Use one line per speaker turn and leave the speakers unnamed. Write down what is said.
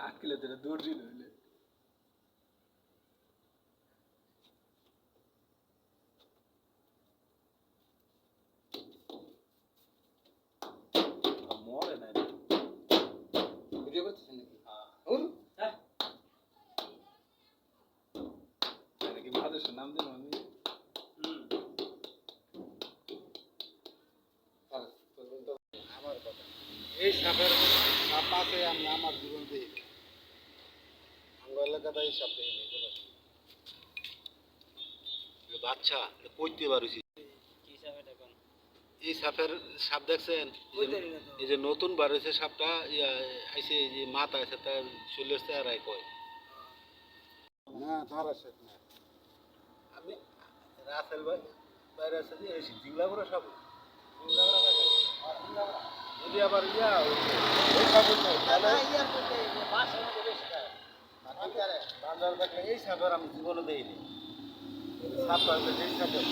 আটকিলে তোরা দৌড় দিল হইলে মরে না ভিডিও করতেছেন নাকি? হ্যাঁ নাকি বাদেশের নাম দিলাম আমি আমার কথা এই সাপের সাপ আছে আমি আমার জীবন দিই আমার এলাকাটা এই সাপ দেখি বাচ্চা কইতে পারছি
কি সাপ এটা কোন?
এই সাপের সাপ দেখছেন এই যে নতুন বার হয়েছে সাপটা আইসে যে মাথা আছে তার শরীরের চেহারায় কয় না ধরা শেখ না আমি রাসেল ভাই বাইরে আছে যে এই জিংলা বড় সাপ যদি আবার ওই সাপ তাহলে বান্দার দেখলে এই সাপের আমি জীবনে দেইনি সাপ এই সাপের